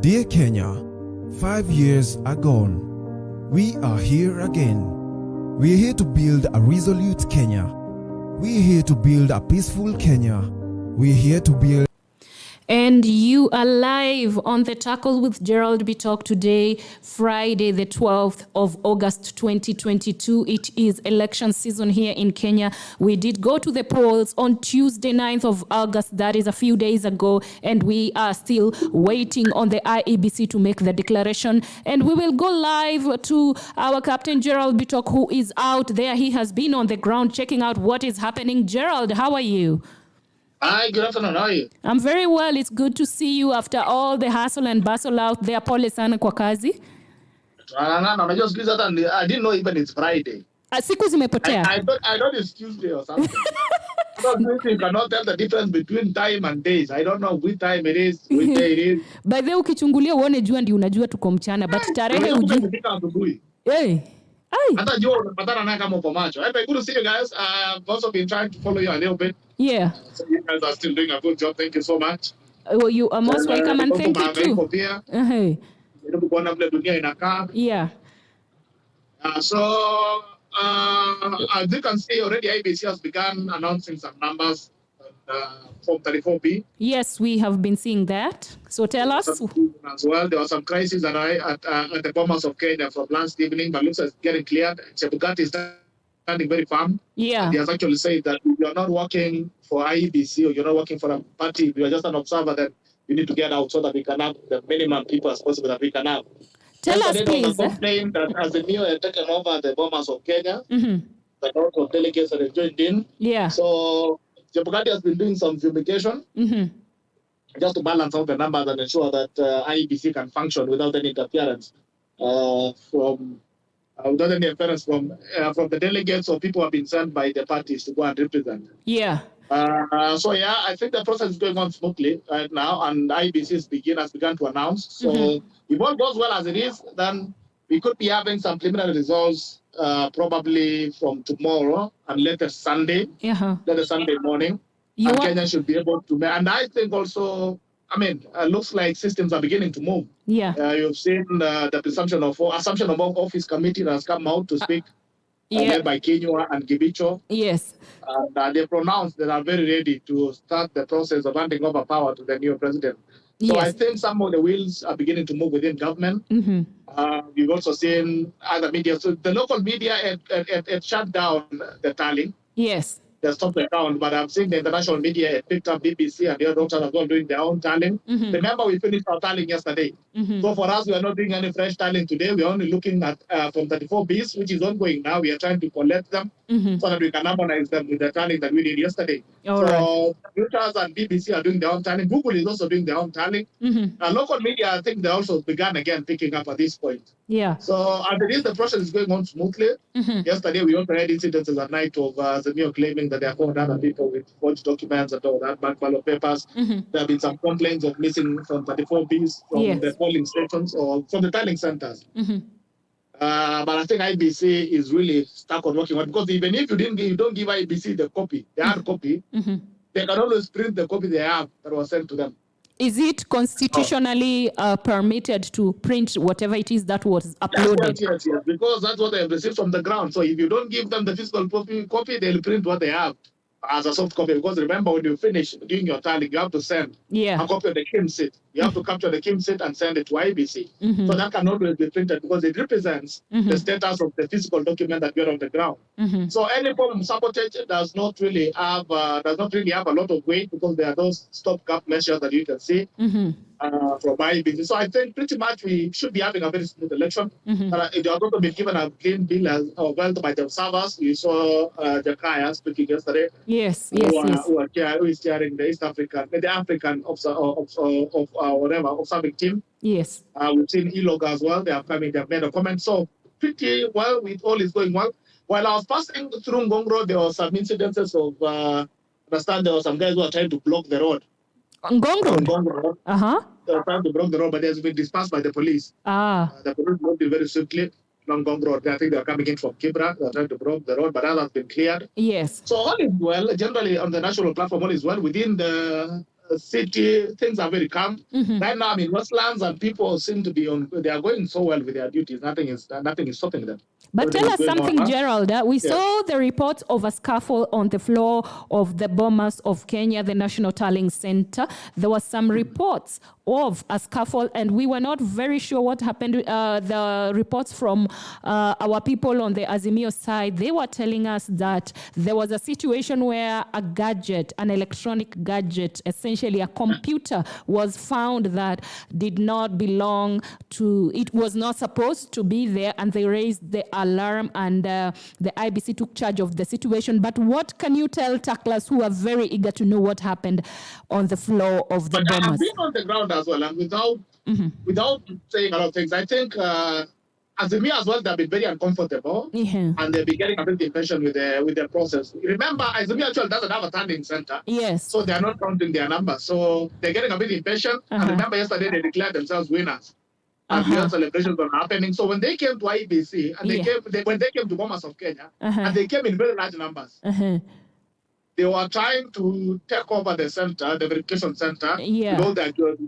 Dear Kenya, 5 years are gone. We are here again. We are here to build a resolute Kenya. We are here to build a peaceful Kenya. We are here to build. And you are live on The Tackle with Gerald B. Talk today, Friday, the 12th of August, 2022. It is election season here in Kenya. We did go to the polls on Tuesday, 9th of August. That is a few days ago. And we are still waiting on the IEBC to make the declaration. And we will go live to our Captain Gerald B. Talk, who is out there. He has been on the ground checking out what is happening. Gerald, how are you? Hi, good afternoon. How are you? I'm very well. It's good to see you after all the hustle and bustle out there. Pole sana kwa kazi. Unajua siku hizi hata I didn't know even it's Friday. Siku zimepotea. I thought it's Tuesday or something. You cannot tell the difference between time and days. I don't know which time it is, which day it is. By the way, ukichungulia uone jua ndio unajua tuko mchana, but tarehe ujui. Hey. Hata jua unapatana naye kama uko macho. Hey, good to see you guys. I've also been trying to follow you a little bit. Yeah. So you guys are still doing a good job. Thank you so much. Well, you are most welcome and thank you too. Hey. Yeah. As you can see already, IBC has begun announcing some numbers from 34B. Yes, we have been seeing that. So tell us. As well, there was some crisis at the bombers of Kenya from last evening, but looks like it's getting cleared. Chebukati is standing very firm. Yeah. He has actually said that if you're not working for IEBC or you're not working for a party, you're just an observer, then you need to get out so that we can have the minimum people as possible that we can have. Tell us, please. Complain that as the new had taken over the bombers of Kenya, the lot of delegates that have joined in. Yeah. So Chebukati has been doing some fumigation just to balance out the numbers and ensure that IEBC can function without any interference from the delegates or people who have been sent by the parties to go and represent. Yeah. I think the process is going on smoothly right now, and IEBC has begun to announce. So if all goes well as it is, then we could be having some preliminary results probably from tomorrow and later Sunday, later Sunday morning. And Kenya should be able to. And I think also, looks like systems are beginning to move. Yeah. You've seen the assumption of office committee that has come out to speak, led by Kenya and Gibicho. Yes. And they pronounced they are very ready to start the process of handing over power to the new president. So I think some of the wheels are beginning to move within government. We've also seen other media. So the local media had shut down the Tallying. Yes. They stopped the account, but I've seen the international media had picked up BBC and the other doctors as well doing their own tallying. Remember, we finished our tallying yesterday. So for us, we are not doing any fresh tallying today. We are only looking at from 34Bs, which is ongoing now. We are trying to collect them so that we can harmonize them with the tallying that we did yesterday. Reuters and BBC are doing their own tallying. Google is also doing their own tallying. Local media, I think they also began again picking up at this point. Yeah. So I believe the process is going on smoothly. Yesterday, we also had incidences at night of Zemio claiming that they have called other people with forged documents and all that, bad ballot papers. There have been some complaints of missing from 34Bs from the polling stations or from the tallying centers. But I think IBC is really stuck on working on, because even if you don't give IBC the copy, the hard copy, they can always print the copy they have that was sent to them. Is it constitutionally permitted to print whatever it is that was uploaded? Yes, because that's what they have received from the ground. So if you don't give them the physical copy, they'll print what they have as a soft copy. Because remember, when you finish doing your tallying, you have to send a copy of the KIM-SIT. You have to capture the KIM-SIT and send it to IBC. So that cannot be printed because it represents the status of the physical document that you're on the ground. So any form of sabotage does not really have a lot of weight, because there are those stopgap measures that you can see from IBC. So I think pretty much we should be having a very smooth election. It has also been given a clean bill as well by the observers. You saw Jakaya speaking yesterday. Yes. Who is chairing the African observing team. Yes. We've seen ELOG as well. They have made a comment. So pretty well, with all is going well. While I was passing through Ngong Road, there were some incidences of, understand there were some guys who are trying to block the road. Ngong Road? Ngong Road. They were trying to block the road, but they have been dispersed by the police. The police moved in very swiftly along Ngong Road. I think they are coming in from Kibra. They are trying to block the road, but that has been cleared. Yes. So all is well. Generally, on the national platform, all is well. Within the city, things are very calm. Right now, I'm in Westlands, and people seem to be they are going so well with their duties. Nothing is stopping them. But Everything tell is us going something, on. Gerald. We saw the reports of a scuffle on the floor of the Bomas of Kenya, the National Tallying Center. There were some reports of a scuffle, and we were not very sure what happened. The reports from our people on the Azimio side, they were telling us that there was a situation where a gadget, an electronic gadget, essentially a computer, was found that did not belong to, it was not supposed to be there, and they raised the alarm, and the IBC took charge of the situation. But what can you tell tacklers who are very eager to know what happened on the floor of the But I have Bomas? been on the ground as well, and without saying a lot of things, I think Azimia as well, they've been very uncomfortable, and they'll be getting a bit impatient with the process. Remember, Azimia actually doesn't have a tallying center, so they are not counting their numbers, so they're getting a bit impatient. And remember, yesterday they declared themselves winners. And real celebrations were happening. So when they came to IBC, and when they came to Bomas of Kenya, and they came in very large numbers, they were trying to take over the center, the verification center, with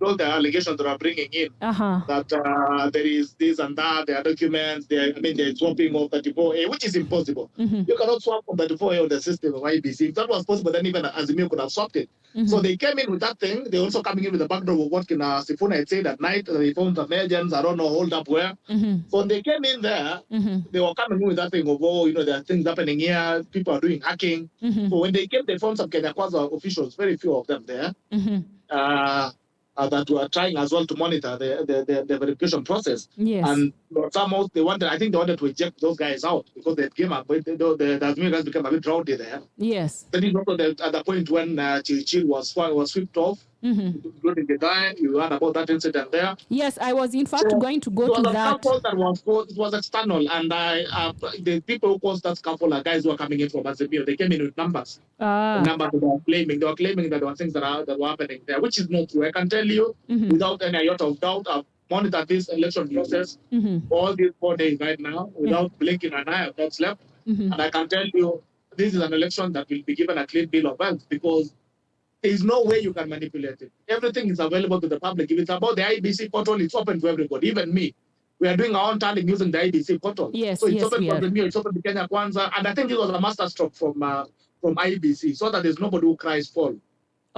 all the allegations that are bringing in, that there is this and that, there are documents, they're swapping of 34A, which is impossible. You cannot swap from 34A on the system of IBC. If that was possible, then even Azimio could have swapped it. So they came in with that thing. They're also coming in with the backdrop of what Sifuna had said at night. They found some agents, I don't know, hold up where. So when they came in there, they were coming in with that thing of, there are things happening here, people are doing hacking. So when they came, they found some Kenya Kwanza officials, very few of them there, that were trying as well to monitor the verification process. And somehow I think they wanted to eject those guys out because they came up, the Azimio guys became a bit rowdy there. Then you know at the point when Chirichiri was swept off, including the guy, you heard about that incident there. Yes, I was in fact going to go to that. It was external, and the people who caused that scuffle are guys who are coming in from Azimio. They came in with numbers. The numbers they were claiming that there were things that were happening there, which is not true. I can tell you without any iota of doubt, I've monitored this election process all these 4 days right now without blinking an eye. I've not slept. And I can tell you this is an election that will be given a clean bill of health because there is no way you can manipulate it. Everything is available to the public. If it's about the IBC portal, it's open to everybody, even me. We are doing our own tallying using the IBC portal. So it's open for the it's open to Kenya Kwanza. And I think it was a masterstroke from IBC so that there's nobody who cries fall.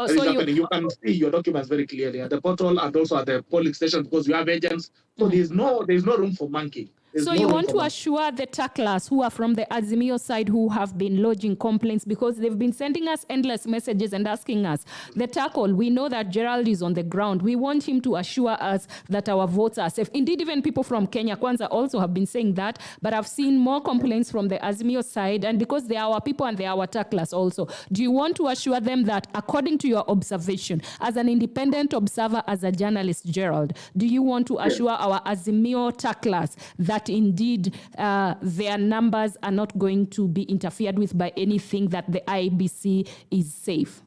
So you can see your documents very clearly at the portal and also at the polling station because you have agents. So there's no room for monkey. So you want to assure the tacklers who are from the Azimio side who have been lodging complaints because they've been sending us endless messages and asking us, the tackle, we know that Gerald is on the ground. We want him to assure us that our votes are safe. Indeed, even people from Kenya Kwanza also have been saying that, but I've seen more complaints from the Azimio side, and because they are our people and they are our tacklers also. Do you want to assure them that according to your observation, as an independent observer, as a journalist, Gerald, do you want to assure our Azimio tacklers that indeed their numbers are not going to be interfered with by anything, that the IBC is safe?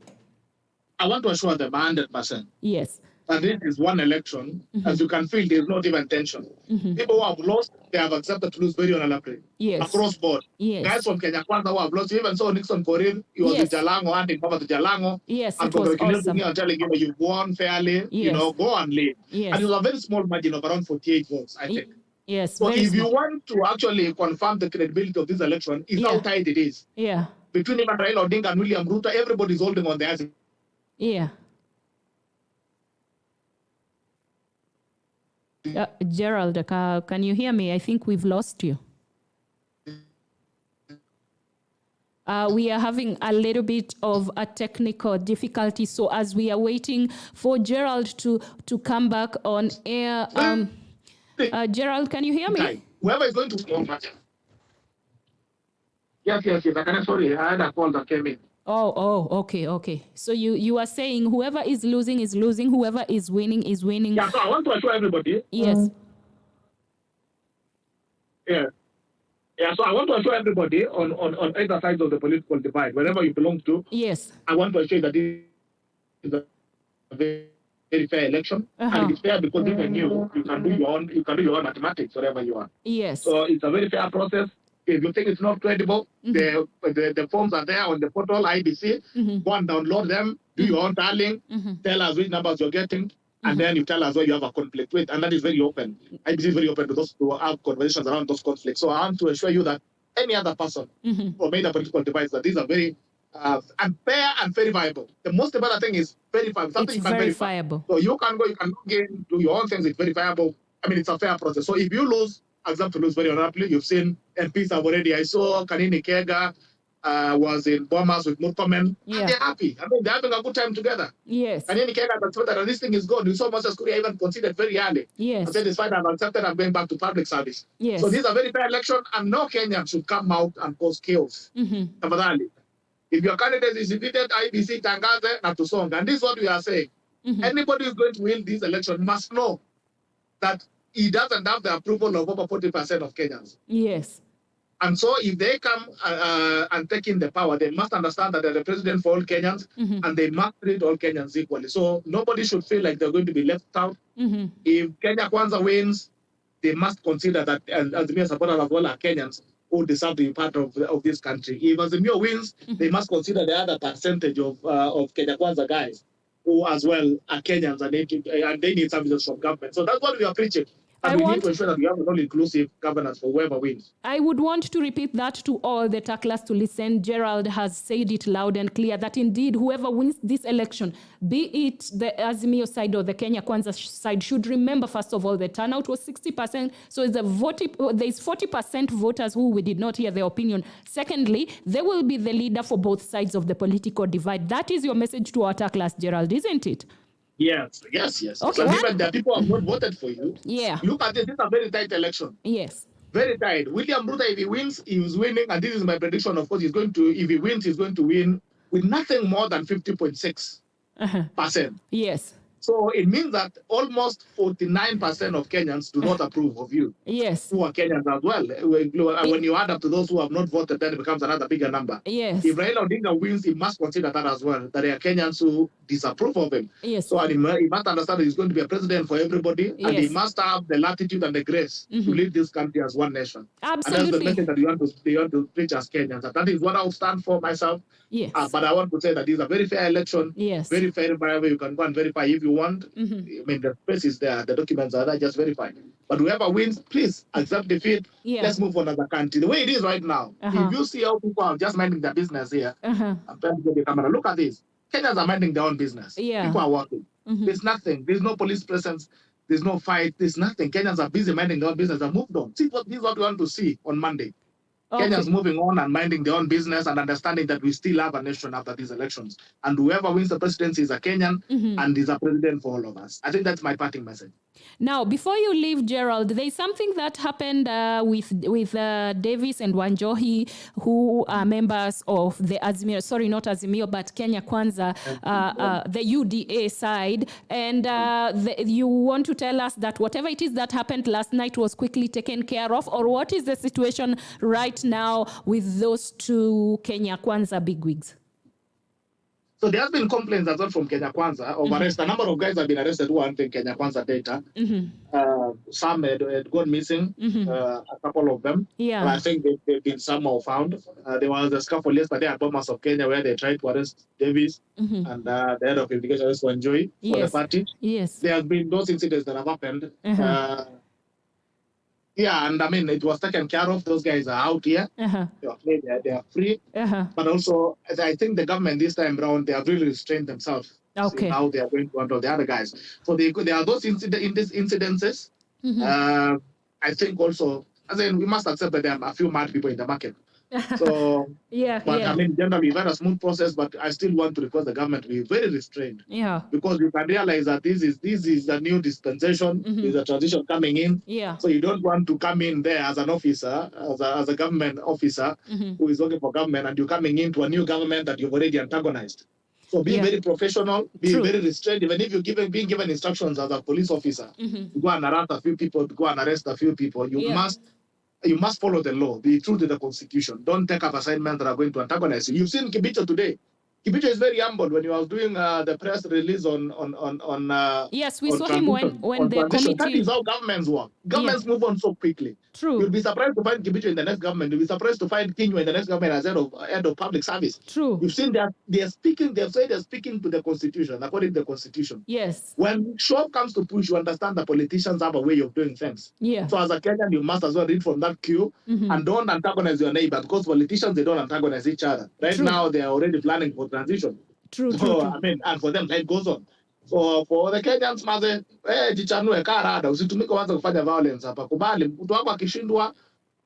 I want to assure them 100%. Yes. And this is one election. As you can feel, there's not even tension. People who have lost, they have accepted to lose very honorably. Across board. Guys from Kenya Kwanza who have lost, you even saw Nixon Korir, he was with Jalango, handing over to Jalango. And congratulating you and telling him you've won fairly, go and lead. And it was a very small margin of around 48 votes, I think. So if you want to actually confirm the credibility of this election, it's how tight it is. Between even Raila Odinga and William Ruto, everybody's holding on the Azimio. Gerald, can you hear me? I think we've lost you. We are having a little bit of a technical difficulty. So as we are waiting for Gerald to come back on air, Gerald, can you hear me? Whoever is going to... Yes. Sorry, I had a call that came in. Okay. So you are saying whoever is losing, whoever is winning is winning. So I want to assure everybody. Yes. So I want to assure everybody on either side of the political divide, wherever you belong to. Yes. I want to assure that this is a very fair election, and it's fair because even you can do your own mathematics wherever you are. Yes. So it's a very fair process. If you think it's not credible, the forms are there on the portal, IBC. Go and download them, do your own tallying, tell us which numbers you're getting, and then you tell us where you have a conflict with. And that is very open. IBC is very open to those to have conversations around those conflicts. So I want to assure you that any other person who made a political device, that these are very unfair and verifiable. The most important thing is verifiable. Something it's you can verifiable. Verify. So you can go, you can log in, do your own things, it's verifiable. I mean, it's a fair process. So if you lose, example, lose very honorably, you've seen MPs have already. I saw Kanini Kega was in Bomas with Murkomen. And they're happy. I mean, they're having a good time together. Yes. Kanini Kega, that's that this thing is gone. You saw Moses Kuria even considered very early. Yes. I said, it's fine, I've accepted, I'm going back to public service. Yes. So these are very fair election, and no Kenyan should come out and cause chaos. If your candidate is defeated, IBC Tangaze na tusonga. And this is what we are saying. Anybody who's going to win this election must know that he doesn't have the approval of over 40% of Kenyans. Yes. And so if they come and take in the power, they must understand that they're the president for all Kenyans, and they must treat all Kenyans equally. So nobody should feel like they're going to be left out. If Kenya Kwanza wins, they must consider that Azimio supporters as well are Kenyans who deserve to be part of this country. If Azimio wins, they must consider the other percentage of Kenya Kwanza guys who as well are Kenyans, and they need services from government. So that's what we are preaching. And we need to ensure that we have an all-inclusive governance for whoever wins. I would want to repeat that to all the tacklers to listen. Gerald has said it loud and clear that indeed whoever wins this election, be it the Azimio side or the Kenya Kwanza side, should remember, first of all, the turnout was 60%. So there's 40% voters who we did not hear their opinion. Secondly, there will be the leader for both sides of the political divide. That is your message to our tacklers, Gerald, isn't it? Yes. Okay, so even the people who have not voted for you. Yeah. Look at this. This is a very tight election. Yes. Very tight. William Ruto, if he wins, he is winning. And this is my prediction, of course, if he wins, he's going to win with nothing more than 50.6%. Yes. So it means that almost 49% of Kenyans do not approve of you. Yes. Who are Kenyans as well. When you add up to those who have not voted, then it becomes another bigger number. Yes. If Raila Odinga wins, he must consider that as well, that there are Kenyans who disapprove of him. Yes. So he must understand that he's going to be a president for everybody, and he must have the latitude and the grace to lead this country as one nation. Absolutely. And that's the message that you want to preach as Kenyans. And that is what I will stand for myself. Yes. But I want to say that this is a very fair election. Yes. Very fair environment. You can go and verify if you want. I mean, the space is there. The documents are there. Just verify. But whoever wins, please accept defeat. Let's move on as a country. The way it is right now, if you see how people are just minding their business here, I'm trying to get the camera. Look at this. Kenyans are minding their own business. People are working. There's nothing. There's no police presence. There's no fight. There's nothing. Kenyans are busy minding their own business and moved on. This is what we want to see on Monday. Kenyans moving on and minding their own business and understanding that we still have a nation after these elections. And whoever wins the presidency is a Kenyan and is a president for all of us. I think that's my parting message. Now, before you leave, Gerald, there's something that happened with Davis and Wanjohi, who are members of the Azimio, sorry, not Azimio, but Kenya Kwanza, the UDA side. And you want to tell us that whatever it is that happened last night was quickly taken care of, or what is the situation right now with those two Kenya Kwanza bigwigs? So there has been complaints as well from Kenya Kwanza of arrest. A number of guys have been arrested who aren't in Kenya Kwanza data. Some had gone missing, a couple of them. But I think they've been somehow found. There was a scuffle yesterday at Bomas of Kenya where they tried to arrest Davis and the head of investigation was Wanjohi for the party. Yes. There have been those incidents that have happened. And I mean, it was taken care of. Those guys are out here. They are free. But also, I think the government this time around, they have really restrained themselves. Okay. How they are going to handle the other guys. So there are those incidences. I think also, as in, we must accept that there are a few mad people in the market. So, I mean, generally, we've had a smooth process, but I still want to request the government to be very restrained. Because you can realize that this is a new dispensation, there's a transition coming in. So you don't want to come in there as an officer, as a government officer who is working for government, and you're coming into a new government that you've already antagonized. So be very professional, be very restrained. Even if you're being given instructions as a police officer, to go and arrest a few people, to go and arrest a few people, you must follow the law, be true to the constitution. Don't take up assignments that are going to antagonize you. You've seen Kibicho today. Kibicho is very humble. When he was doing the press release on yes, we on saw him when the transition. That committee. is how governments work. Governments move on so quickly. True. You'll be surprised to find Kibicho in the next government. You'll be surprised to find Kinyo in the next government as head of public service. True. You've seen that they're speaking. They've said they're speaking to the constitution, according to the constitution. Yes. When show comes to push, you understand the politicians have a way of doing things. Yeah. So as a Kenyan, you must as well read from that queue and don't antagonize your neighbor, because politicians, they don't antagonize each other. Right now, they are already planning for transition. True. I mean, and for them, life goes on. So for the Kenyans, maze, jichanue karada, usitumike kwanza kufanya violence hapa. Kubali, mtu wako akishindwa,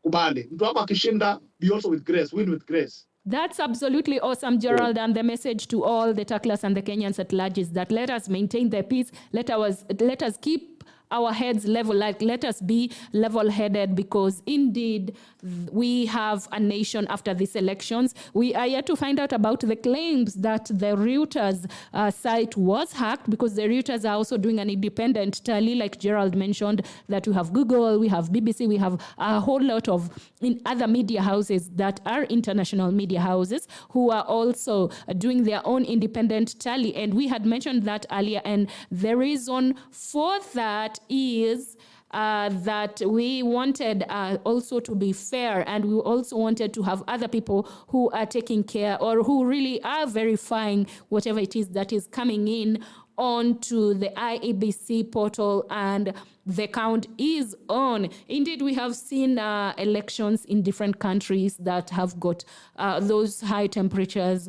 kubali. Mtu wako akishinda, be also with grace, win with grace. That's absolutely awesome, Gerald. And the message to all the tacklers and the Kenyans at large is that let us maintain the peace. Let us keep our heads level, like let us be level-headed, because indeed we have a nation after these elections. We are yet to find out about the claims that the Reuters site was hacked, because the Reuters are also doing an independent tally, like Gerald mentioned, that we have Google, we have BBC, we have a whole lot of other media houses that are international media houses who are also doing their own independent tally. And we had mentioned that earlier, and the reason for that is that we wanted also to be fair, and we also wanted to have other people who are taking care or who really are verifying whatever it is that is coming in onto the IEBC portal, and the count is on. Indeed, we have seen elections in different countries that have got those high temperatures.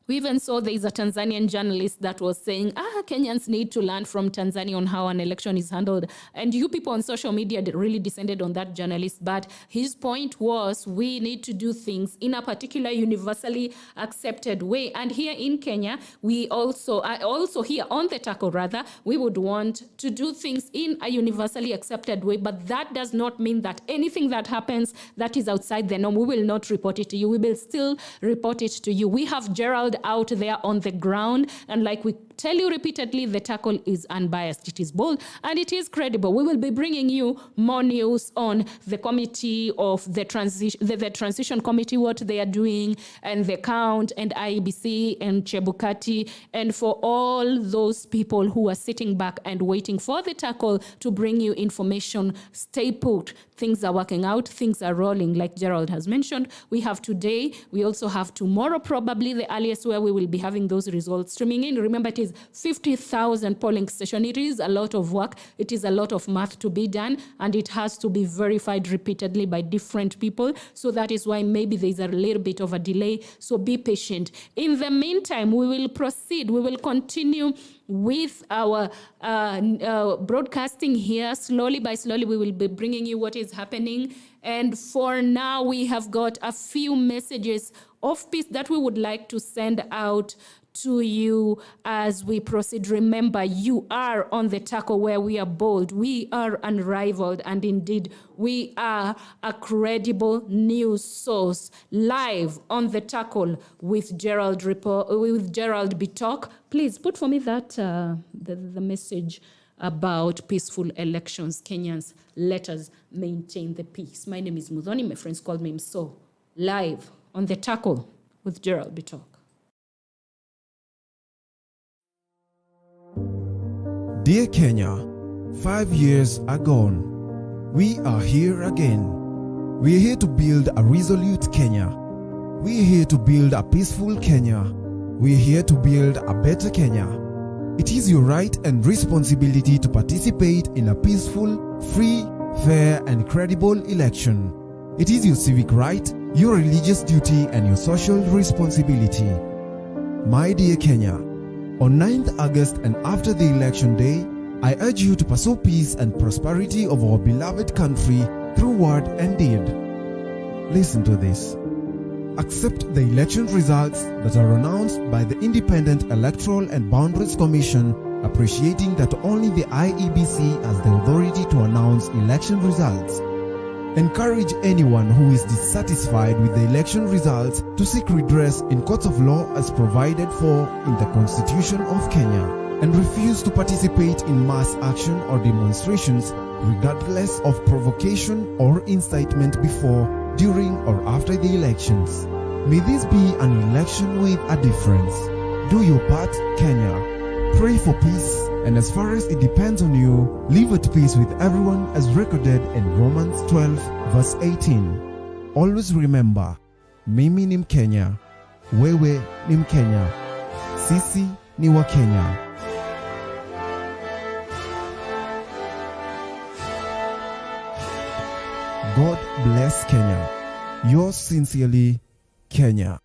We even saw there is a Tanzanian journalist that was saying, Kenyans need to learn from Tanzania on how an election is handled. And you people on social media really descended on that journalist. But his point was, we need to do things in a particular universally accepted way. And here in Kenya, we also here on the tackle rather, we would want to do things in a universally accepted way. But that does not mean that anything that happens that is outside the norm, we will not report it to you. We will still report it to you. We have Gerald out there on the ground, and like we tell you repeatedly, the tackle is unbiased, it is bold, and it is credible. We will be bringing you more news on the committee of the transition committee, what they are doing, and the count, and IEBC, and Chebukati, and for all those people who are sitting back and waiting for the tackle to bring you information. Stay put. Things are working out. Things are rolling, like Gerald has mentioned. We have today. We also have tomorrow, probably the earliest, where we will be having those results streaming in. Remember, it is 50,000 polling station. It is a lot of work. It is a lot of math to be done, and it has to be verified repeatedly by different people. So that is why maybe there is a little bit of a delay. So be patient. In the meantime, we will proceed. We will continue with our broadcasting here. Slowly by slowly, we will be bringing you what is happening. And for now, we have got a few messages of peace that we would like to send out to you as we proceed. Remember, you are on the tackle, where we are bold, we are unrivaled, and indeed we are a credible news source, live on the tackle with Gerald Bitok. Please put for me that the message about peaceful elections. Kenyans, let us maintain the peace. My name is Mudhoni. My friends call me MSOO. Live on the tackle with Gerald Bitok. Dear Kenya, 5 years are gone. We are here again. We are here to build a resolute Kenya. We are here to build a peaceful Kenya. We are here to build a better Kenya. It is your right and responsibility to participate in a peaceful, free, fair, and credible election. It is your civic right, your religious duty, and your social responsibility. My dear Kenya, on 9th August and after the election day, I urge you to pursue peace and prosperity of our beloved country through word and deed. Listen to this. Accept the election results that are announced by the Independent Electoral and Boundaries Commission, appreciating that only the IEBC has the authority to announce election results. Encourage anyone who is dissatisfied with the election results to seek redress in courts of law as provided for in the Constitution of Kenya, and refuse to participate in mass action or demonstrations regardless of provocation or incitement before, during, or after the elections. May this be an election with a difference. Do your part, Kenya. Pray for peace, and as far as it depends on you, live at peace with everyone as recorded in Romans 12 verse 18. Always remember, mimi ni Mkenya, wewe ni Mkenya, sisi ni wa Kenya. God bless Kenya. Yours sincerely, Kenya.